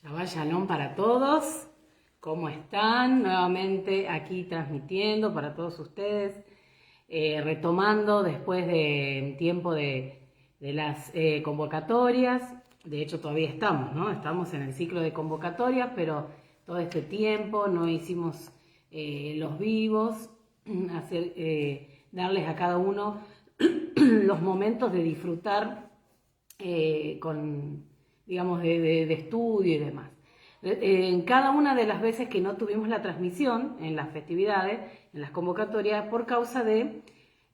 Shabbat Shalom para todos. ¿Cómo están? Nuevamente aquí transmitiendo para todos ustedes, retomando después de tiempo de las convocatorias. De hecho todavía estamos, ¿no? Estamos en el ciclo de convocatorias, pero todo este tiempo no hicimos los vivos, darles a cada uno los momentos de disfrutar digamos, de estudio y demás. En cada una de las veces que no tuvimos la transmisión, en las festividades, en las convocatorias, por causa de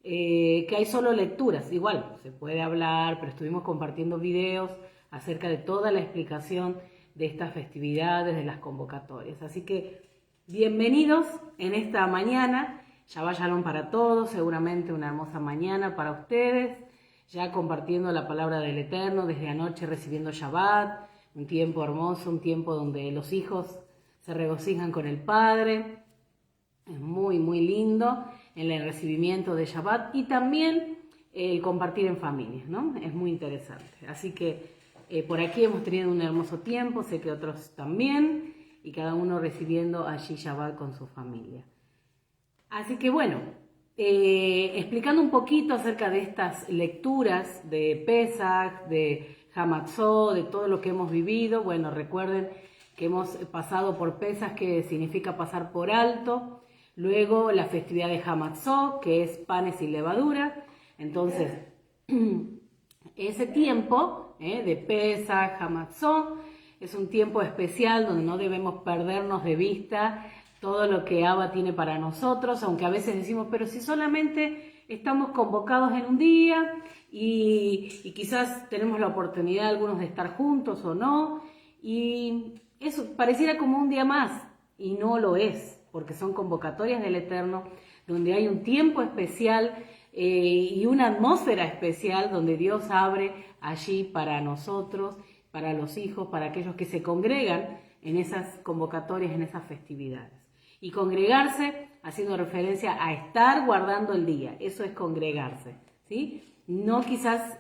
que hay solo lecturas. Igual, se puede hablar, pero estuvimos compartiendo videos acerca de toda la explicación de estas festividades, de las convocatorias. Así que, bienvenidos en esta mañana. Shabbat Shalom para todos, seguramente una hermosa mañana para ustedes. Ya compartiendo la palabra del Eterno, desde anoche recibiendo Shabbat, un tiempo hermoso, un tiempo donde los hijos se regocijan con el Padre, es muy, muy lindo en el recibimiento de Shabbat y también el compartir en familia, ¿no? Es muy interesante. Así que por aquí hemos tenido un hermoso tiempo, sé que otros también, y cada uno recibiendo allí Shabbat con su familia. Así que bueno, explicando un poquito acerca de estas lecturas de Pesach, de Hamatzot, de todo lo que hemos vivido. Bueno, recuerden que hemos pasado por Pesach, que significa pasar por alto. Luego la festividad de Hamatzot, que es panes y levadura. Entonces, ese tiempo de Pesach, Hamatzot, es un tiempo especial donde no debemos perdernos de vista todo lo que Abba tiene para nosotros, aunque a veces decimos, pero si solamente estamos convocados en un día y quizás tenemos la oportunidad algunos de estar juntos o no, y eso pareciera como un día más, y no lo es, porque son convocatorias del Eterno, donde hay un tiempo especial y una atmósfera especial, donde Dios abre allí para nosotros, para los hijos, para aquellos que se congregan en esas convocatorias, en esas festividades. Y congregarse, haciendo referencia a estar guardando el día, eso es congregarse, ¿sí? No quizás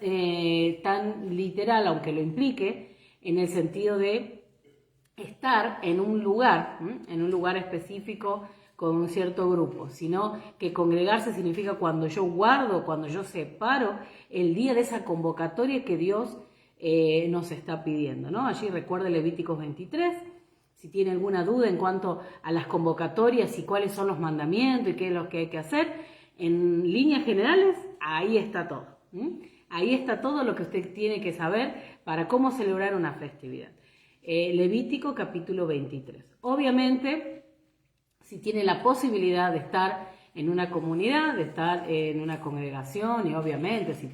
tan literal, aunque lo implique, en el sentido de estar en un lugar específico con un cierto grupo, sino que congregarse significa cuando yo guardo, cuando yo separo el día de esa convocatoria que Dios nos está pidiendo, ¿no? Allí recuerde Levíticos 23, si tiene alguna duda en cuanto a las convocatorias y cuáles son los mandamientos y qué es lo que hay que hacer, en líneas generales, ahí está todo. Ahí está todo lo que usted tiene que saber para cómo celebrar una festividad. Levítico capítulo 23. Obviamente, si tiene la posibilidad de estar en una comunidad, de estar en una congregación, y obviamente si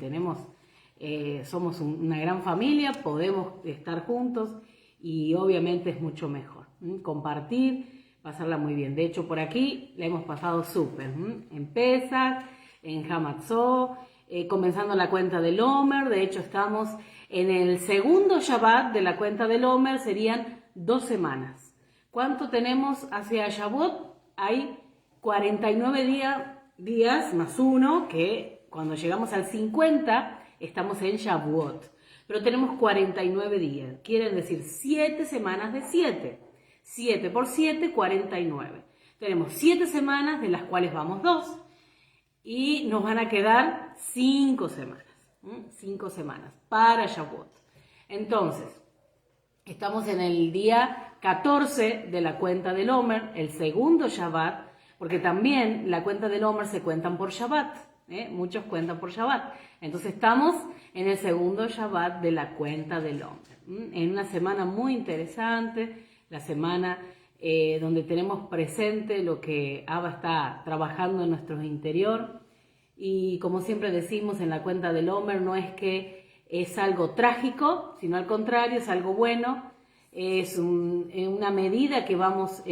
somos una gran familia, podemos estar juntos y obviamente es mucho mejor. Compartir, pasarla muy bien. De hecho, por aquí la hemos pasado súper. En Pesach, en Hamatzot, comenzando la cuenta del Omer. De hecho, estamos en el segundo Shabbat de la cuenta del Omer, serían 2 semanas. ¿Cuánto tenemos hacia Shavuot? Hay 49 días más 1, que cuando llegamos al 50 estamos en Shavuot. Pero tenemos 49 días, quieren decir 7 semanas de 7. 7 por 7, 49. Tenemos 7 semanas, de las cuales vamos 2. Y nos van a quedar 5 semanas. 5 semanas para Shavuot. Entonces, estamos en el día 14 de la cuenta del Omer, el segundo Shabbat, porque también la cuenta del Omer se cuentan por Shabbat. Muchos cuentan por Shabbat. Entonces estamos en el segundo Shabbat de la cuenta del Omer. En una semana muy interesante, la semana donde tenemos presente lo que Abba está trabajando en nuestro interior. Y como siempre decimos en la cuenta del Omer, no es que es algo trágico, sino al contrario, es algo bueno, es una medida que vamos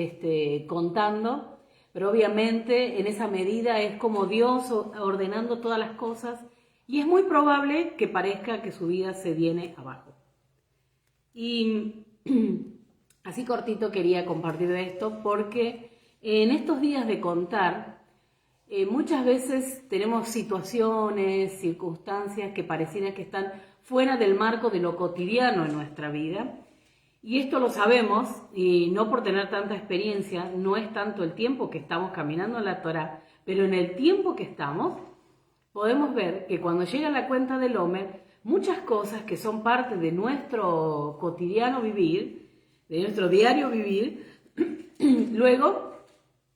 contando, pero obviamente en esa medida es como Dios ordenando todas las cosas y es muy probable que parezca que su vida se viene abajo. Y así cortito quería compartir de esto porque en estos días de contar, muchas veces tenemos situaciones, circunstancias que pareciera que están fuera del marco de lo cotidiano en nuestra vida. Y esto lo sabemos, y no por tener tanta experiencia, no es tanto el tiempo que estamos caminando en la Torá, pero en el tiempo que estamos, podemos ver que cuando llega la cuenta del Omer, muchas cosas que son parte de nuestro cotidiano vivir, de nuestro diario vivir, luego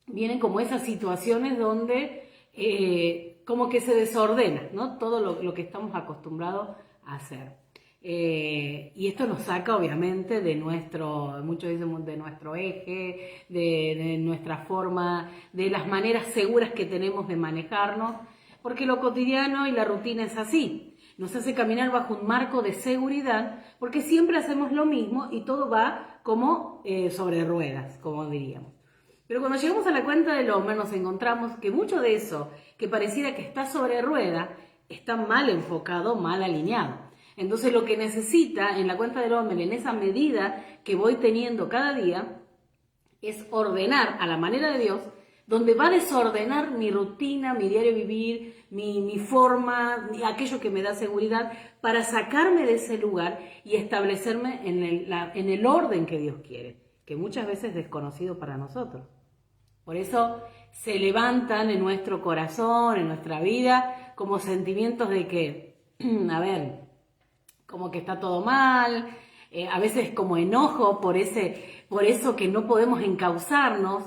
vienen como esas situaciones donde como que se desordena, ¿no? Todo lo que estamos acostumbrados a hacer. Y esto nos saca obviamente de muchos dicen de nuestro eje, de nuestra forma, de las maneras seguras que tenemos de manejarnos, porque lo cotidiano y la rutina es así. Nos hace caminar bajo un marco de seguridad, porque siempre hacemos lo mismo y todo va como sobre ruedas, como diríamos. Pero cuando llegamos a la cuenta del Omer nos encontramos que mucho de eso que pareciera que está sobre rueda está mal enfocado, mal alineado. Entonces lo que necesita en la cuenta del Omer, en esa medida que voy teniendo cada día, es ordenar a la manera de Dios, donde va a desordenar mi rutina, mi diario vivir, mi forma, aquello que me da seguridad, para sacarme de ese lugar y establecerme en el orden que Dios quiere, que muchas veces es desconocido para nosotros. Por eso se levantan en nuestro corazón, en nuestra vida, como sentimientos de que, como que está todo mal, a veces como enojo por eso que no podemos encauzarnos.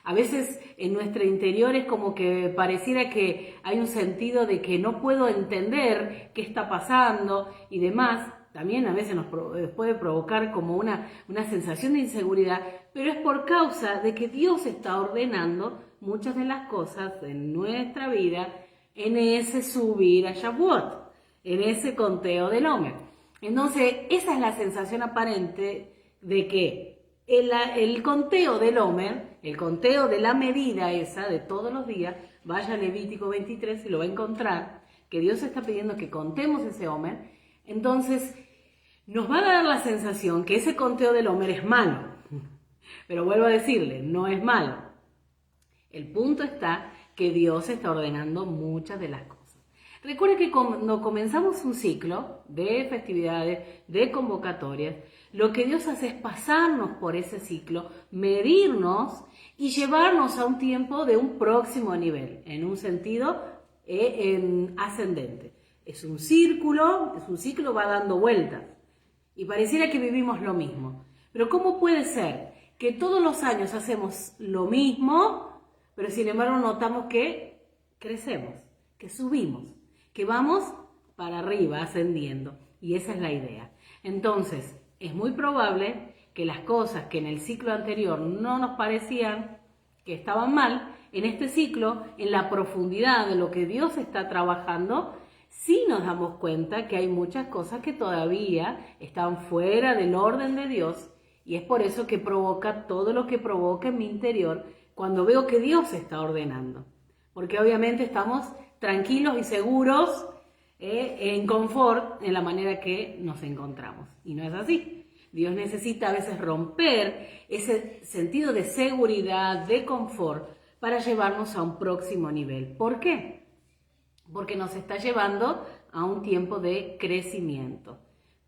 A veces en nuestro interior es como que pareciera que hay un sentido de que no puedo entender qué está pasando y demás. También a veces nos puede provocar como una sensación de inseguridad, pero es por causa de que Dios está ordenando muchas de las cosas en nuestra vida en ese subir a Shavuot, en ese conteo del Omer. Entonces, esa es la sensación aparente de que el conteo del Omer, el conteo de la medida esa de todos los días, vaya a Levítico 23 y lo va a encontrar, que Dios está pidiendo que contemos ese Omer. Entonces, nos va a dar la sensación que ese conteo del Homer es malo. Pero vuelvo a decirle, no es malo. El punto está que Dios está ordenando muchas de las cosas. Recuerde que cuando comenzamos un ciclo de festividades, de convocatorias, lo que Dios hace es pasarnos por ese ciclo, medirnos y llevarnos a un tiempo de un próximo nivel, en un sentido ascendente. Es un ciclo, va dando vueltas y pareciera que vivimos lo mismo. Pero ¿cómo puede ser que todos los años hacemos lo mismo, pero sin embargo notamos que crecemos, que subimos, que vamos para arriba, ascendiendo? Y esa es la idea. Entonces, es muy probable que las cosas que en el ciclo anterior no nos parecían que estaban mal, en este ciclo, en la profundidad de lo que Dios está trabajando, sí nos damos cuenta que hay muchas cosas que todavía están fuera del orden de Dios, y es por eso que provoca todo lo que provoca en mi interior cuando veo que Dios está ordenando. Porque obviamente estamos tranquilos y seguros, en confort en la manera que nos encontramos. Y no es así. Dios necesita a veces romper ese sentido de seguridad, de confort, para llevarnos a un próximo nivel. ¿Por qué? Porque nos está llevando a un tiempo de crecimiento.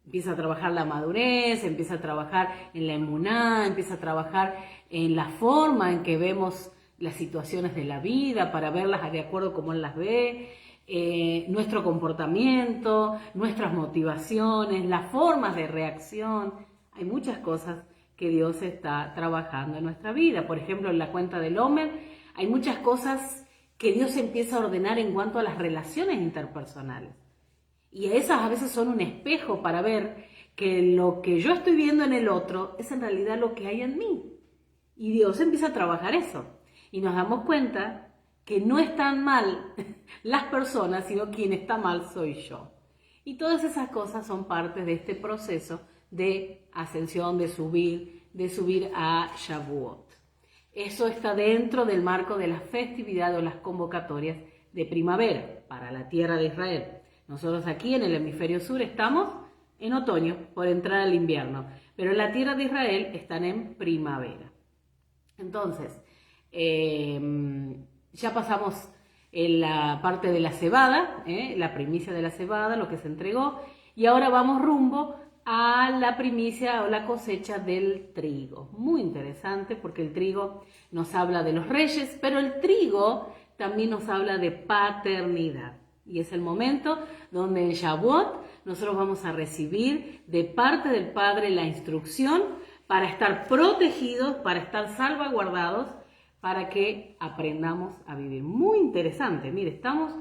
Empieza a trabajar la madurez, empieza a trabajar en la emuná, empieza a trabajar en la forma en que vemos las situaciones de la vida, para verlas de acuerdo como Él las ve, nuestro comportamiento, nuestras motivaciones, las formas de reacción. Hay muchas cosas que Dios está trabajando en nuestra vida. Por ejemplo, en la cuenta del Homer, hay muchas cosas que Dios empieza a ordenar en cuanto a las relaciones interpersonales. Y esas a veces son un espejo para ver que lo que yo estoy viendo en el otro es en realidad lo que hay en mí. Y Dios empieza a trabajar eso. Y nos damos cuenta que no están mal las personas, sino quien está mal soy yo. Y todas esas cosas son parte de este proceso de ascensión, de subir a Shavuot. Eso está dentro del marco de las festividades o las convocatorias de primavera para la tierra de Israel. Nosotros aquí en el hemisferio sur estamos en otoño por entrar al invierno, pero en la tierra de Israel están en primavera. Entonces, ya pasamos en la parte de la cebada, la primicia de la cebada, lo que se entregó, y ahora vamos rumbo a la primicia o la cosecha del trigo. Muy interesante porque el trigo nos habla de los reyes, pero el trigo también nos habla de paternidad. Y es el momento donde en Shavuot nosotros vamos a recibir de parte del Padre la instrucción para estar protegidos, para estar salvaguardados, para que aprendamos a vivir. Muy interesante, mire, estamos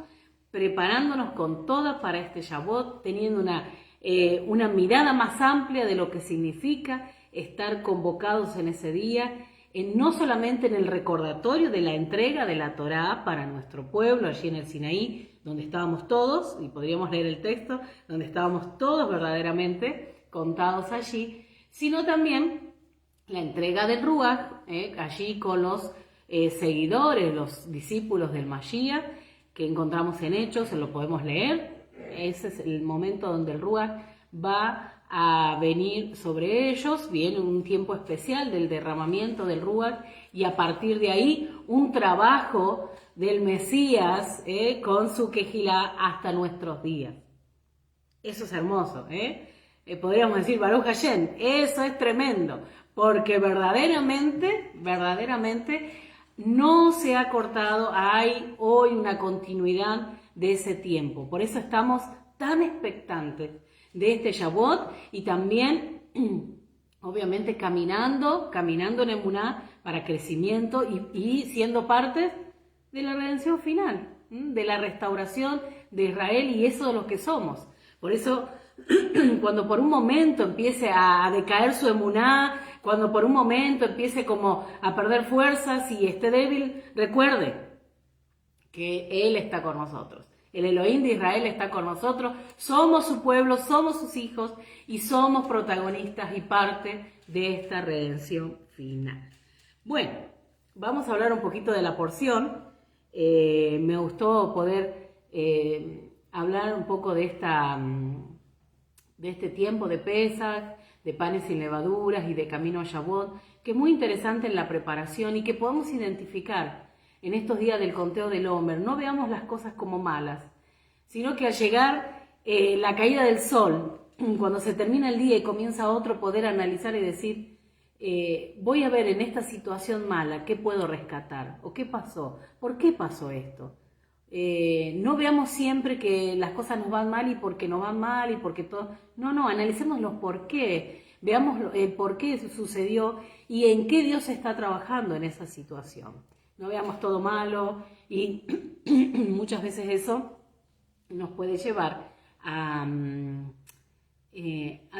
preparándonos con todas para este Shavuot, teniendo una mirada más amplia de lo que significa estar convocados en ese día, no solamente en el recordatorio de la entrega de la Torá para nuestro pueblo, allí en el Sinaí, donde estábamos todos, y podríamos leer el texto, donde estábamos todos verdaderamente contados allí, sino también la entrega del Ruach, allí con los seguidores, los discípulos del Mashiach, que encontramos en Hechos, lo podemos leer. Ese es el momento donde el Ruach va a venir sobre ellos, viene un tiempo especial del derramamiento del Ruach, y a partir de ahí un trabajo del Mesías con su Kehilá hasta nuestros días. Eso es hermoso, podríamos decir Baruch Hashem, eso es tremendo, porque verdaderamente no se ha cortado, hay hoy una continuidad de ese tiempo. Por eso estamos tan expectantes de este Shavuot y también, obviamente, caminando en emuná para crecimiento y siendo parte de la redención final, de la restauración de Israel, y eso es lo que somos. Por eso, cuando por un momento empiece a decaer su emuná, cuando por un momento empiece como a perder fuerzas y esté débil, recuerde que Él está con nosotros. El Elohim de Israel está con nosotros, somos su pueblo, somos sus hijos y somos protagonistas y parte de esta redención final. Bueno, vamos a hablar un poquito de la porción. Me gustó poder hablar un poco de de este tiempo de Pesaj, de panes sin levaduras y de camino a Shavuot, que es muy interesante en la preparación y que podemos identificar en estos días del conteo del Omer. No veamos las cosas como malas, sino que al llegar la caída del sol, cuando se termina el día y comienza otro, poder analizar y decir, voy a ver en esta situación mala qué puedo rescatar o qué pasó, por qué pasó esto. No veamos siempre que las cosas nos van mal y porque nos van mal y porque todo. No, analicemos los por qué, veamos el por qué sucedió y en qué Dios está trabajando en esa situación. No veamos todo malo y muchas veces eso nos puede llevar a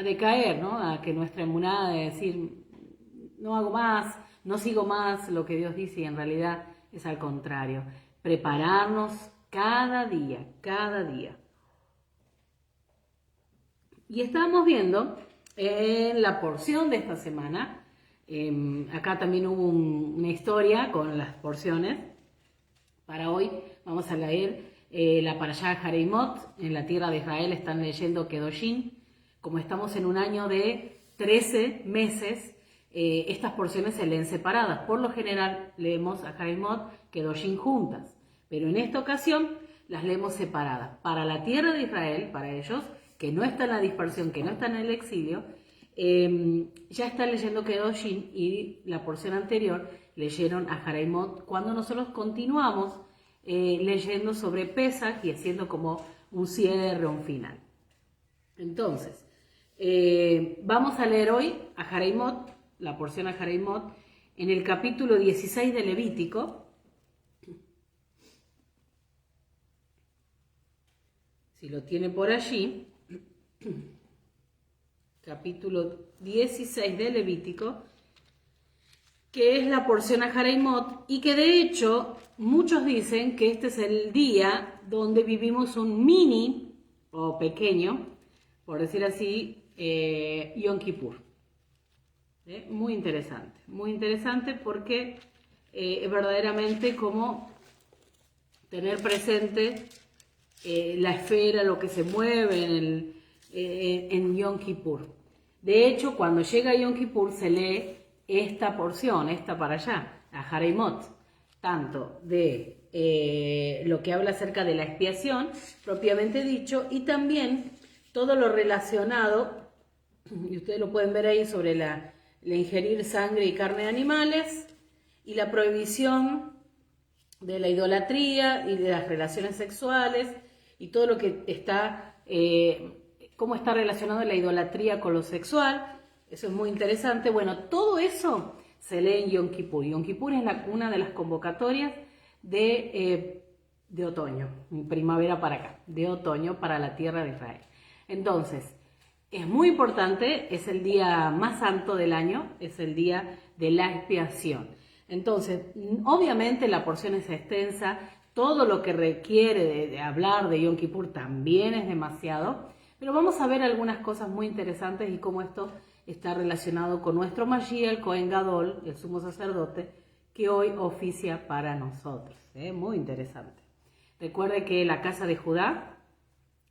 decaer, ¿no? A que nuestra emuná de decir, no hago más, no sigo más lo que Dios dice y en realidad es al contrario. Prepararnos cada día, cada día. Y estábamos viendo en la porción de esta semana, acá también hubo una historia con las porciones. Para hoy vamos a leer la Parashá de Jareimot. En la tierra de Israel están leyendo Kedoshim. Como estamos en un año de 13 meses, estas porciones se leen separadas. Por lo general leemos a Jareimot, Kedoshim juntas, pero en esta ocasión las leemos separadas. Para la tierra de Israel, para ellos, que no está en la dispersión, que no está en el exilio, ya están leyendo Kedoshim y la porción anterior leyeron a Jareimot, cuando nosotros continuamos leyendo sobre Pesaj y haciendo como un cierre, un final. Entonces, vamos a leer hoy a Jareimot, la porción a Jareimot, en el capítulo 16 de Levítico. Si lo tiene por allí, capítulo 16 de Levítico, que es la porción a Jareimot, y que de hecho muchos dicen que este es el día donde vivimos un mini o pequeño, por decir así, Yom Kippur. Muy interesante porque es verdaderamente como tener presente la esfera, lo que se mueve en Yom Kippur. De hecho, cuando llega Yom Kippur se lee esta porción, esta para allá, a Jareimot, tanto de lo que habla acerca de la expiación, propiamente dicho, y también todo lo relacionado, y ustedes lo pueden ver ahí, sobre la ingerir sangre y carne de animales, y la prohibición de la idolatría y de las relaciones sexuales, y todo lo que está, cómo está relacionado la idolatría con lo sexual. Eso es muy interesante. Bueno, todo eso se lee en Yom Kippur. Yom Kippur es una de las convocatorias de otoño, primavera para acá, de otoño para la tierra de Israel. Entonces, es muy importante, es el día más santo del año, es el día de la expiación. Entonces, obviamente la porción es extensa, todo lo que requiere de hablar de Yom Kippur también es demasiado, pero vamos a ver algunas cosas muy interesantes y cómo esto está relacionado con nuestro Mashiach, el Cohen Gadol, el sumo sacerdote, que hoy oficia para nosotros. Muy interesante. Recuerde que la casa de Judá,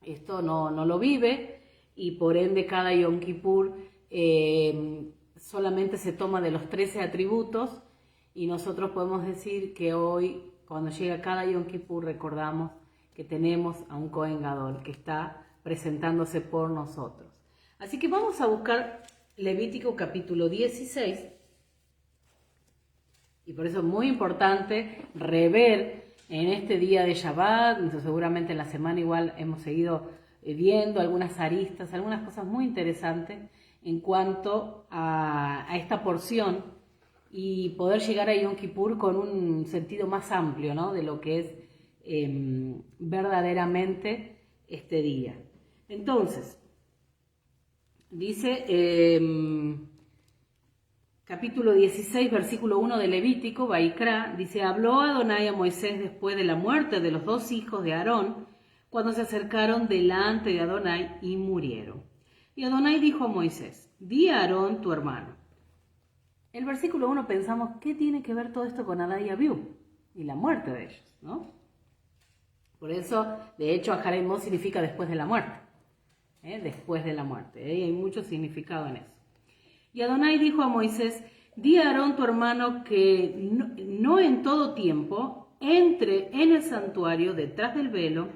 esto no lo vive, y por ende cada Yom Kippur solamente se toma de los 13 atributos, y nosotros podemos decir que hoy, cuando llega cada Yom Kippur, recordamos que tenemos a un Cohen Gadol que está presentándose por nosotros. Así que vamos a buscar Levítico capítulo 16, y por eso es muy importante rever en este día de Shabbat. Seguramente en la semana igual hemos seguido viendo algunas aristas, algunas cosas muy interesantes en cuanto a esta porción, y poder llegar a Yom Kippur con un sentido más amplio, ¿no?, de lo que es verdaderamente este día. Entonces, dice capítulo 16, versículo 1 de Levítico, Vaikra, dice: habló Adonai a Moisés después de la muerte de los dos hijos de Aarón, cuando se acercaron delante de Adonai y murieron. Y Adonai dijo a Moisés: di a Aarón tu hermano. El versículo 1 pensamos, ¿qué tiene que ver todo esto con Adán y Abiú y la muerte de ellos, ¿no? Por eso, de hecho, Jareimot significa después de la muerte. después de la muerte. Hay mucho significado en eso. Y Adonai dijo a Moisés, di a Aarón tu hermano que no en todo tiempo entre en el santuario detrás del velo,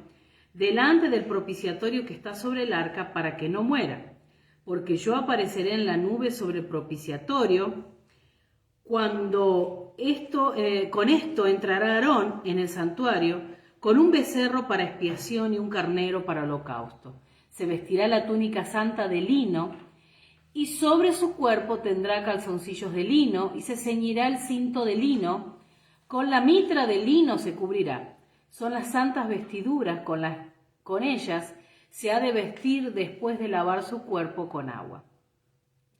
delante del propiciatorio que está sobre el arca, para que no muera, porque yo apareceré en la nube sobre el propiciatorio. Con esto entrará Aarón en el santuario con un becerro para expiación y un carnero para holocausto. Se vestirá la túnica santa de lino y sobre su cuerpo tendrá calzoncillos de lino y se ceñirá el cinto de lino, con la mitra de lino se cubrirá. Son las santas vestiduras, con ellas se ha de vestir después de lavar su cuerpo con agua.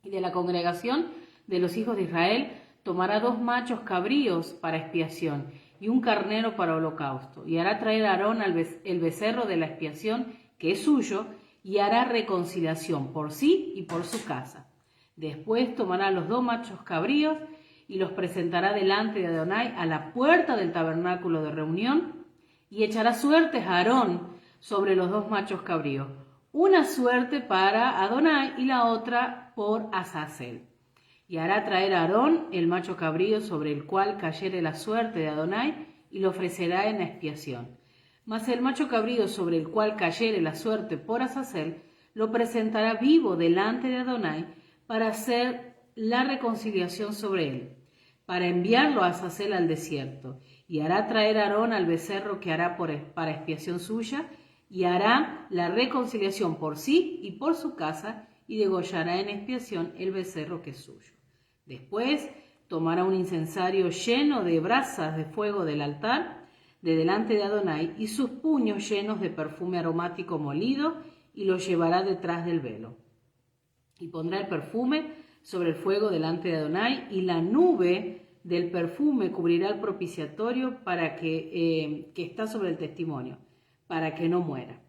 Y de la congregación de los hijos de Israel tomará 2 machos cabríos para expiación y un carnero para holocausto. Y hará traer a Aarón el becerro de la expiación, que es suyo, y hará reconciliación por sí y por su casa. Después tomará los 2 machos cabríos y los presentará delante de Adonai a la puerta del tabernáculo de reunión, y echará suertes a Aarón sobre los 2 machos cabríos, una suerte para Adonai y la otra por Azazel. Y hará traer a Aarón el macho cabrío sobre el cual cayere la suerte de Adonai, y lo ofrecerá en expiación. Mas el macho cabrío sobre el cual cayere la suerte por Azazel, lo presentará vivo delante de Adonai para hacer la reconciliación sobre él, para enviarlo a Azazel al desierto. Y hará traer a Aarón al becerro que hará para expiación suya, y hará la reconciliación por sí y por su casa, y degollará en expiación el becerro que es suyo. Después tomará un incensario lleno de brasas de fuego del altar de delante de Adonai y sus puños llenos de perfume aromático molido, y lo llevará detrás del velo. Y pondrá el perfume sobre el fuego delante de Adonai, y la nube del perfume cubrirá el propiciatorio que está sobre el testimonio, para que no muera.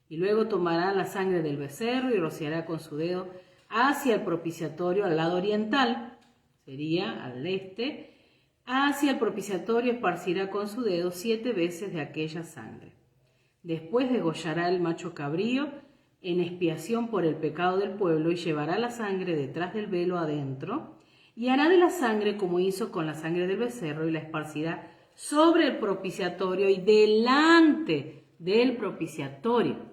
Y luego tomará la sangre del becerro y rociará con su dedo hacia el propiciatorio al lado oriental, sería al este. Hacia el propiciatorio esparcirá con su dedo 7 veces de aquella sangre. Después degollará el macho cabrío en expiación por el pecado del pueblo, y llevará la sangre detrás del velo adentro, y hará de la sangre como hizo con la sangre del becerro, y la esparcirá sobre el propiciatorio y delante del propiciatorio.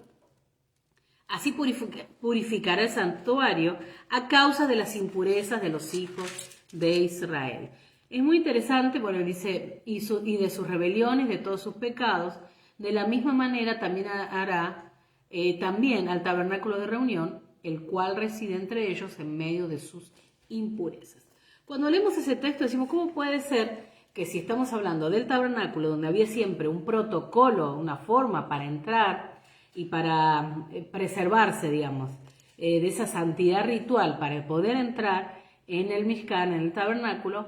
Así purificará el santuario a causa de las impurezas de los hijos de Israel. Es muy interesante, bueno, dice, y de sus rebeliones, de todos sus pecados. De la misma manera también hará también al tabernáculo de reunión, el cual reside entre ellos en medio de sus impurezas. Cuando leemos ese texto decimos, ¿cómo puede ser que si estamos hablando del tabernáculo, donde había siempre un protocolo, una forma para entrar y para preservarse, digamos, de esa santidad ritual para poder entrar en el Mishkan, en el tabernáculo,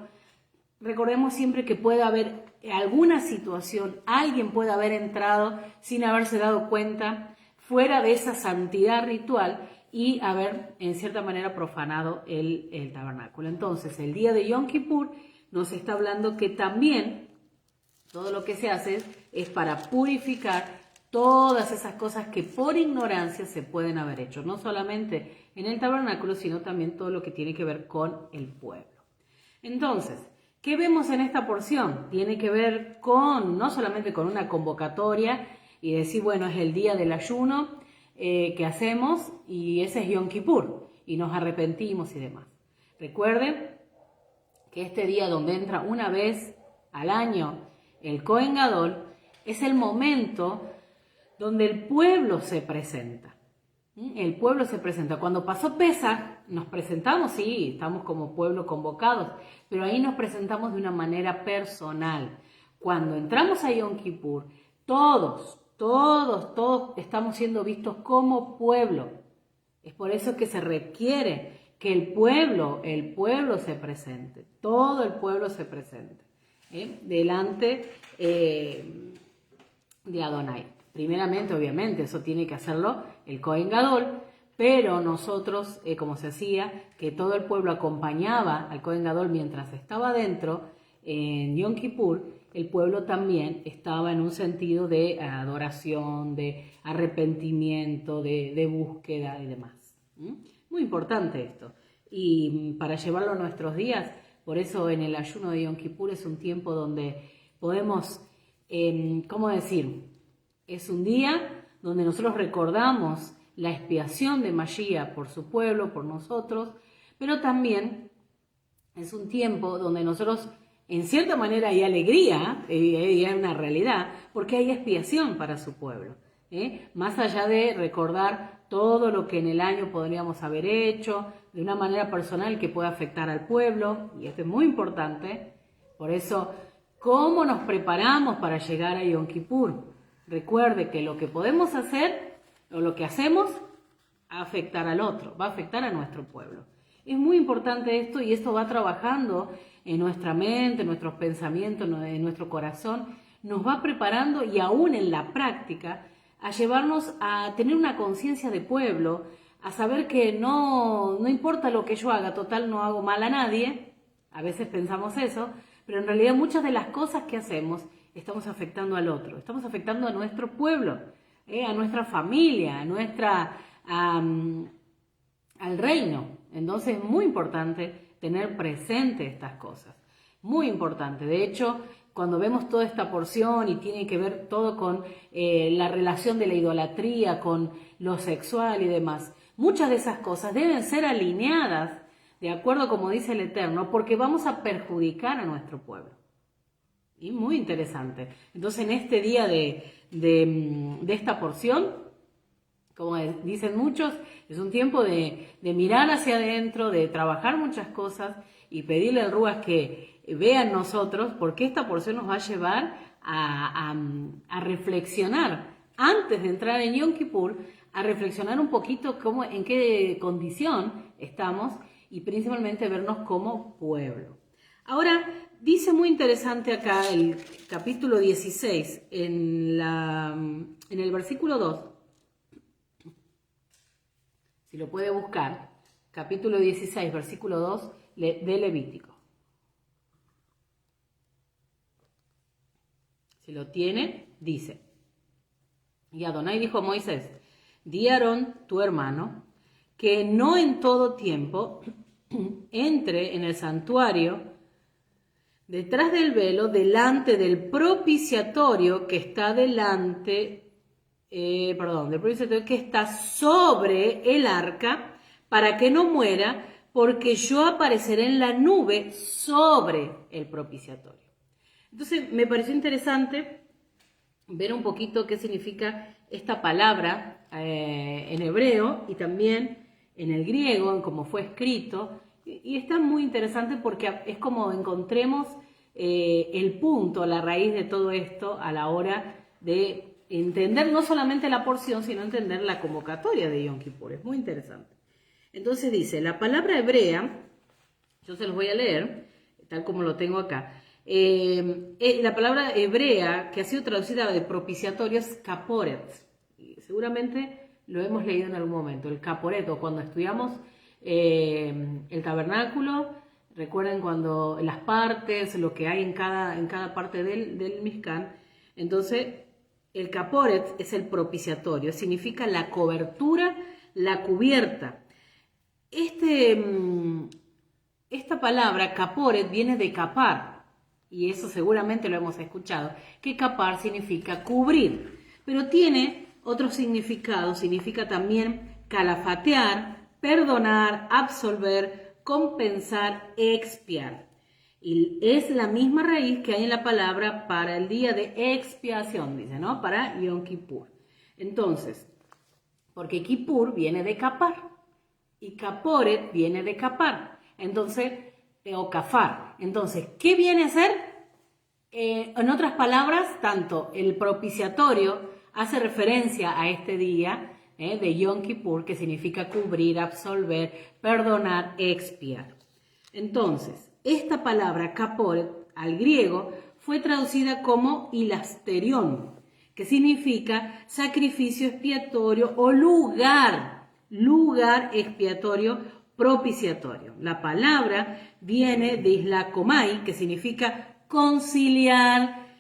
recordemos siempre que puede haber alguna situación, alguien puede haber entrado sin haberse dado cuenta, fuera de esa santidad ritual, y haber en cierta manera profanado el tabernáculo. Entonces, el día de Yom Kippur nos está hablando que también todo lo que se hace es para purificar todas esas cosas que por ignorancia se pueden haber hecho, no solamente en el tabernáculo, sino también todo lo que tiene que ver con el pueblo. Entonces, ¿qué vemos en esta porción? Tiene que ver no solamente con una convocatoria y decir, bueno, es el día del ayuno que hacemos, y ese es Yom Kippur, y nos arrepentimos y demás. Recuerden que este día, donde entra una vez al año el Kohen Gadol, es el momento donde el pueblo se presenta. El pueblo se presenta. Cuando pasó Pesaj, nos presentamos, sí, estamos como pueblo convocados, pero ahí nos presentamos de una manera personal. Cuando entramos a Yom Kippur, todos estamos siendo vistos como pueblo. Es por eso que se requiere que el pueblo se presente, todo el pueblo se presente delante de Adonai. Primeramente, obviamente, eso tiene que hacerlo el Kohen Gadol, pero nosotros, como se hacía, que todo el pueblo acompañaba al Kohen Gadol mientras estaba dentro en Yom Kippur, el pueblo también estaba en un sentido de adoración, de arrepentimiento, de búsqueda y demás. Muy importante esto. Y para llevarlo a nuestros días, por eso en el ayuno de Yom Kippur es un tiempo donde podemos, ¿cómo decir? Es un día donde nosotros recordamos la expiación de Mashiach por su pueblo, por nosotros, pero también es un tiempo donde nosotros, en cierta manera, hay alegría, y hay una realidad, porque hay expiación para su pueblo. Más allá de recordar todo lo que en el año podríamos haber hecho, de una manera personal que pueda afectar al pueblo, y esto es muy importante, por eso, ¿cómo nos preparamos para llegar a Yom Kippur? Recuerde que lo que podemos hacer, o lo que hacemos, va a afectar al otro, va a afectar a nuestro pueblo. Es muy importante esto y esto va trabajando en nuestra mente, en nuestros pensamientos, en nuestro corazón, nos va preparando y aún en la práctica a llevarnos a tener una conciencia de pueblo, a saber que no importa lo que yo haga, total no hago mal a nadie, a veces pensamos eso, pero en realidad muchas de las cosas que hacemos estamos afectando al otro, estamos afectando a nuestro pueblo, a nuestra familia, al reino. Entonces es muy importante tener presente estas cosas, muy importante. De hecho, cuando vemos toda esta porción y tiene que ver todo con la relación de la idolatría, con lo sexual y demás, muchas de esas cosas deben ser alineadas de acuerdo como dice el Eterno, porque vamos a perjudicar a nuestro pueblo. Y muy interesante. Entonces en este día de esta porción, como dicen muchos, es un tiempo de mirar hacia adentro, de trabajar muchas cosas y pedirle al Ruach que vea en nosotros, porque esta porción nos va a llevar a reflexionar, antes de entrar en Yom Kippur, a reflexionar un poquito en qué condición estamos y principalmente vernos como pueblo. Ahora, dice muy interesante acá el capítulo 16, en el versículo 2, si lo puede buscar, capítulo 16, versículo 2 de Levítico. Si lo tiene, dice, y Adonai dijo a Moisés, di a Aarón, tu hermano, que no en todo tiempo entre en el santuario detrás del velo, delante del propiciatorio que está del propiciatorio que está sobre el arca, para que no muera, porque yo apareceré en la nube sobre el propiciatorio. Entonces me pareció interesante ver un poquito qué significa esta palabra en hebreo y también en el griego, en cómo fue escrito, y está muy interesante porque es como encontremos el punto, la raíz de todo esto a la hora de entender no solamente la porción, sino entender la convocatoria de Yom Kippur. Es muy interesante. Entonces dice, la palabra hebrea, yo se los voy a leer, tal como lo tengo acá. La palabra hebrea que ha sido traducida de propiciatorio es kaporet. Seguramente lo hemos leído en algún momento. El kaporet, o cuando estudiamos el tabernáculo, recuerden cuando las partes, lo que hay en cada parte del Mishkan. Entonces, el kaporet es el propiciatorio, significa la cobertura, la cubierta. Esta palabra kaporet viene de kapar, y eso seguramente lo hemos escuchado, que kapar significa cubrir, pero tiene otro significado, significa también calafatear, perdonar, absolver, compensar, expiar. Y es la misma raíz que hay en la palabra para el día de expiación, dice, ¿no? Para Yom Kippur. Entonces, porque Kippur viene de kapar y kaporet viene de kapar. Entonces, o kafar. Entonces, ¿qué viene a ser? En otras palabras, tanto el propiciatorio hace referencia a este día de Yom Kippur, que significa cubrir, absolver, perdonar, expiar. Entonces, esta palabra kaporet al griego fue traducida como hilasterión, que significa sacrificio expiatorio o lugar expiatorio propiciatorio. La palabra viene de islakomai, que significa conciliar,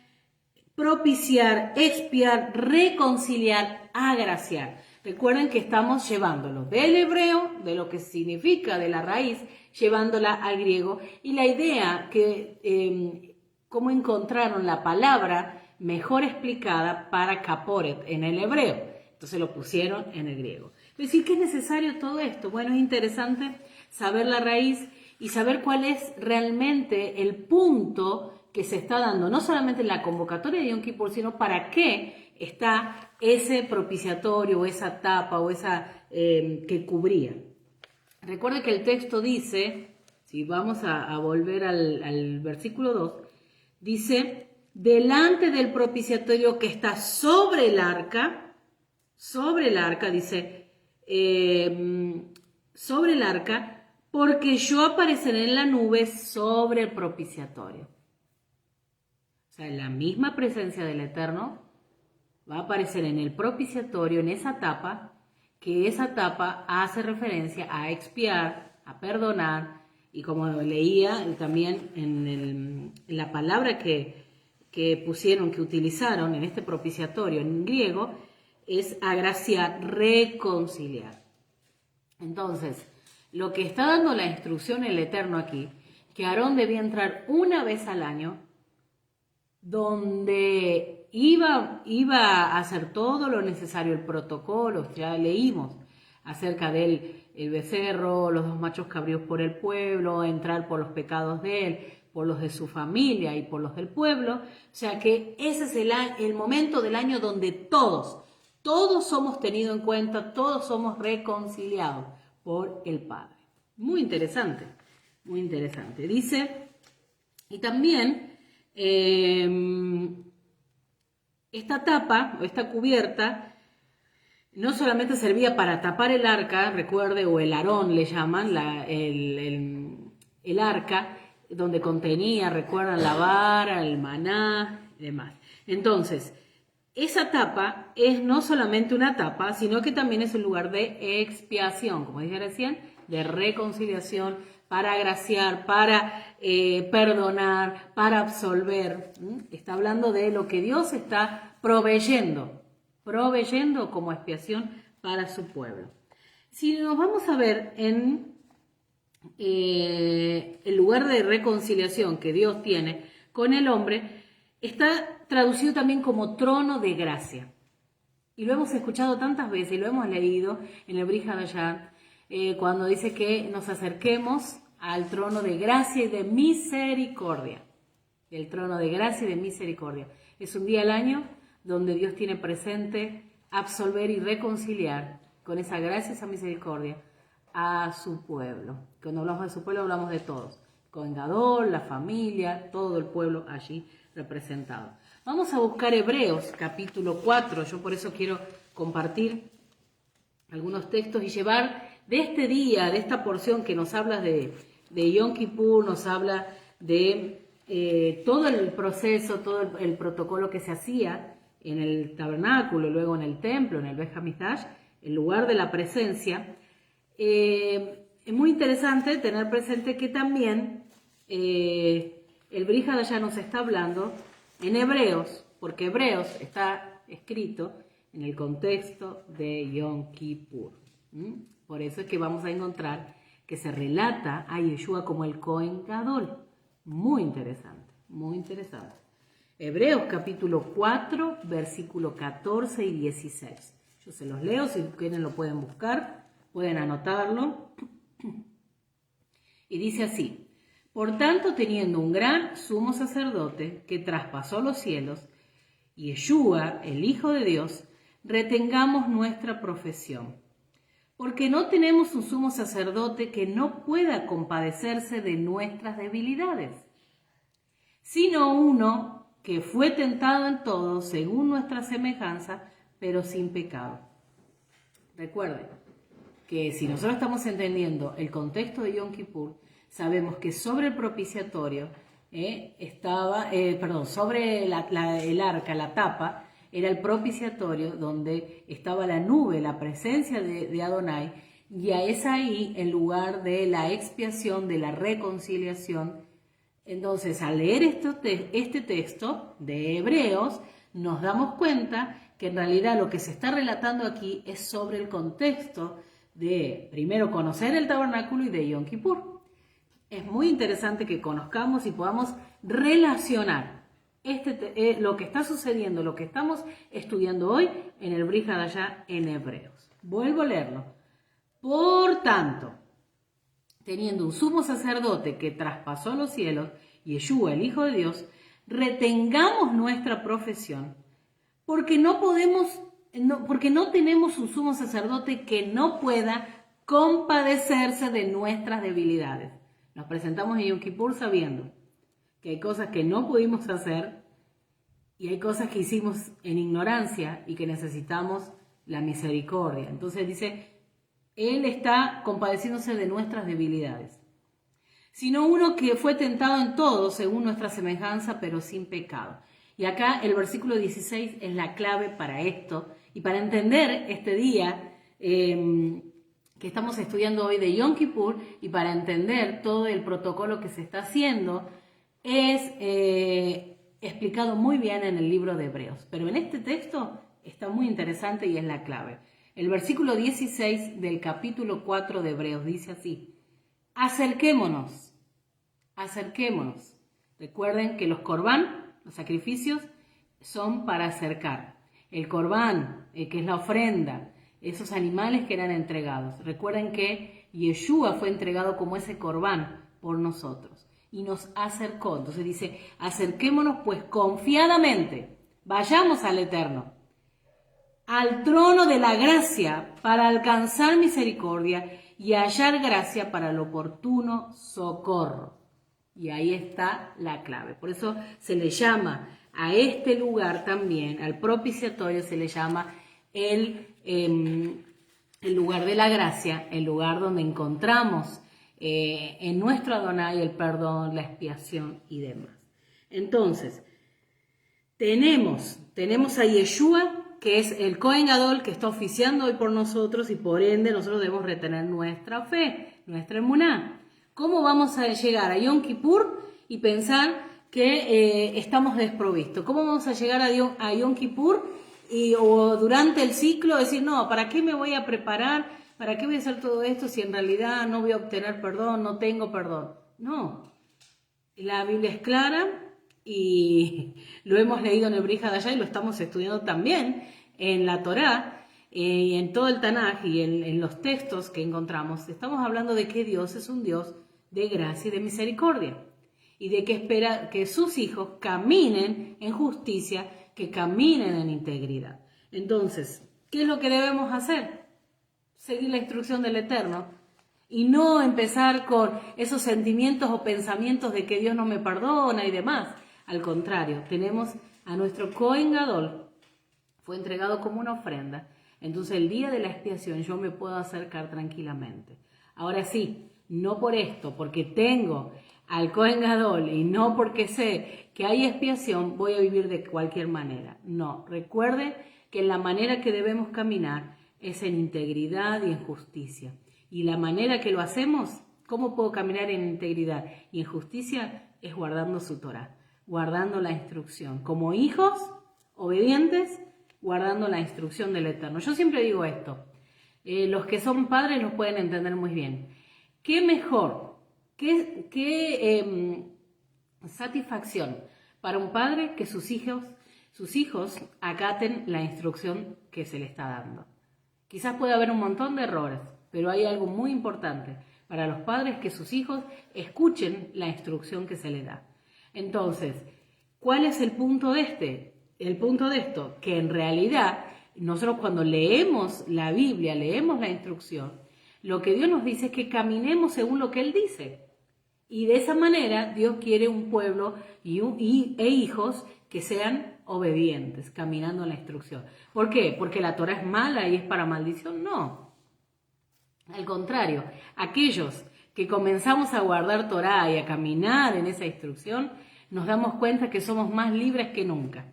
propiciar, expiar, reconciliar, agraciar. Recuerden que estamos llevándolo del hebreo, de lo que significa, de la raíz, llevándola al griego. Y la idea que, cómo encontraron la palabra mejor explicada para caporet en el hebreo. Entonces lo pusieron en el griego. Es decir, ¿qué es necesario todo esto? Bueno, es interesante saber la raíz y saber cuál es realmente el punto que se está dando, no solamente en la convocatoria de Yom Kippur, sino para qué está ese propiciatorio o esa tapa o esa que cubría. Recuerde que el texto dice, si vamos a volver al versículo 2, dice, delante del propiciatorio que está sobre el arca, dice, sobre el arca, porque yo apareceré en la nube sobre el propiciatorio. O sea, la misma presencia del Eterno va a aparecer en el propiciatorio, en esa tapa, que esa tapa hace referencia a expiar, a perdonar, y como leía también en la palabra que pusieron, que utilizaron en este propiciatorio en griego, es agraciar, reconciliar. Entonces, lo que está dando la instrucción el Eterno aquí, que Aarón debía entrar una vez al año, donde iba a hacer todo lo necesario, el protocolo, ya leímos acerca del becerro, los 2 machos cabríos por el pueblo, entrar por los pecados de él, por los de su familia y por los del pueblo. O sea que ese es el momento del año donde todos somos tenidos en cuenta, todos somos reconciliados por el Padre. Muy interesante, muy interesante. Dice, y también esta tapa o esta cubierta no solamente servía para tapar el arca, recuerde, o el arón le llaman, el arca, donde contenía, recuerdan, la vara, el maná y demás. Entonces, esa tapa es no solamente una tapa, sino que también es un lugar de expiación, como dije recién, de reconciliación, para agraciar, para perdonar, para absolver. Está hablando de lo que Dios está proveyendo como expiación para su pueblo. Si nos vamos a ver en el lugar de reconciliación que Dios tiene con el hombre, está traducido también como trono de gracia. Y lo hemos escuchado tantas veces, y lo hemos leído en el Brit Hadashah, cuando dice que nos acerquemos al trono de gracia y de misericordia. El trono de gracia y de misericordia. Es un día al año donde Dios tiene presente absolver y reconciliar con esa gracia y esa misericordia a su pueblo. Cuando hablamos de su pueblo hablamos de todos. Cohen Gadol, la familia, todo el pueblo allí representado. Vamos a buscar Hebreos capítulo 4. Yo por eso quiero compartir algunos textos y llevar de este día, de esta porción que nos habla de Yom Kippur, nos habla de todo el proceso, todo el protocolo que se hacía en el tabernáculo, luego en el templo, en el Beit HaMikdash, el lugar de la presencia. Es muy interesante tener presente que también el Brit Hadashah nos está hablando en Hebreos, porque Hebreos está escrito en el contexto de Yom Kippur. Por eso es que vamos a encontrar que se relata a Yeshua como el Cohen Gadol. Muy interesante, muy interesante. Hebreos capítulo 4, versículo 14 y 16. Yo se los leo, si quieren lo pueden buscar, pueden anotarlo. Y dice así: por tanto, teniendo un gran sumo sacerdote que traspasó los cielos, Yeshua, el Hijo de Dios, retengamos nuestra profesión. Porque no tenemos un sumo sacerdote que no pueda compadecerse de nuestras debilidades, sino uno que fue tentado en todo según nuestra semejanza, pero sin pecado. Recuerden que si nosotros estamos entendiendo el contexto de Yom Kippur, sabemos que sobre el propiciatorio sobre el arca, la tapa, era el propiciatorio donde estaba la nube, la presencia de Adonai, y es ahí el lugar de la expiación, de la reconciliación Entonces, al leer este texto de Hebreos, nos damos cuenta que en realidad lo que se está relatando aquí es sobre el contexto de, primero, conocer el tabernáculo y de Yom Kippur. Es muy interesante que conozcamos y podamos relacionar lo que está sucediendo, lo que estamos estudiando hoy en el Brit Hadashah en Hebreos. Vuelvo a leerlo. Por tanto, teniendo un sumo sacerdote que traspasó los cielos, Yeshua, el Hijo de Dios, retengamos nuestra profesión, porque no tenemos un sumo sacerdote que no pueda compadecerse de nuestras debilidades. Nos presentamos en Yom Kippur sabiendo que hay cosas que no pudimos hacer y hay cosas que hicimos en ignorancia y que necesitamos la misericordia. Entonces dice, Él está compadeciéndose de nuestras debilidades. Sino uno que fue tentado en todo según nuestra semejanza, pero sin pecado. Y acá el versículo 16 es la clave para esto y para entender este día que estamos estudiando hoy de Yom Kippur y para entender todo el protocolo que se está haciendo es explicado muy bien en el libro de Hebreos. Pero en este texto está muy interesante y es la clave. El versículo 16 del capítulo 4 de Hebreos dice así: acerquémonos. Recuerden que los corbán, los sacrificios, son para acercar. El corbán, que es la ofrenda, esos animales que eran entregados. Recuerden que Yeshua fue entregado como ese corbán por nosotros y nos acercó. Entonces dice, acerquémonos pues confiadamente, vayamos al Eterno, al trono de la gracia para alcanzar misericordia y hallar gracia para el oportuno socorro. Y ahí está la clave. Por eso se le llama a este lugar también, al propiciatorio, se le llama el lugar de la gracia, el lugar donde encontramos en nuestro Adonai el perdón, la expiación y demás. Entonces, tenemos a Yeshua, que es el Cohen Gadol que está oficiando hoy por nosotros y por ende nosotros debemos retener nuestra fe, nuestra emuná. ¿Cómo vamos a llegar a Yom Kippur y pensar que estamos desprovistos? ¿Cómo vamos a llegar a Yom Kippur o durante el ciclo decir, no, ¿para qué me voy a preparar? ¿Para qué voy a hacer todo esto si en realidad no voy a obtener perdón, no tengo perdón? No, la Biblia es clara y lo hemos leído en el Brit Hadashah y lo estamos estudiando también en la Torá y en todo el Tanaj y en los textos que encontramos. Estamos hablando de que Dios es un Dios de gracia y de misericordia y de que espera que sus hijos caminen en justicia, que caminen en integridad. Entonces, ¿qué es lo que debemos hacer? Seguir la instrucción del Eterno y no empezar con esos sentimientos o pensamientos de que Dios no me perdona y demás. Al contrario, tenemos a nuestro Cohen Gadol, fue entregado como una ofrenda. Entonces el día de la expiación yo me puedo acercar tranquilamente. Ahora sí, no por esto, porque tengo al Cohen Gadol y no porque sé que hay expiación, voy a vivir de cualquier manera. No, recuerde que la manera que debemos caminar es en integridad y en justicia. Y la manera que lo hacemos, ¿cómo puedo caminar en integridad y en justicia? Es guardando su Torah, guardando la instrucción. Como hijos obedientes, guardando la instrucción del Eterno. Yo siempre digo esto, los que son padres lo pueden entender muy bien. ¿Qué mejor, qué satisfacción para un padre que sus hijos acaten la instrucción que se le está dando? Quizás puede haber un montón de errores, pero hay algo muy importante para los padres, que sus hijos escuchen la instrucción que se les da. Entonces, ¿cuál es el punto de El punto de esto, que en realidad nosotros cuando leemos la Biblia, leemos la instrucción, lo que Dios nos dice es que caminemos según lo que Él dice. Y de esa manera Dios quiere un pueblo e hijos que sean obedientes, caminando en la instrucción. ¿Por qué? ¿Porque la Torah es mala y es para maldición? No. Al contrario, aquellos que comenzamos a guardar Torah y a caminar en esa instrucción, nos damos cuenta que somos más libres que nunca.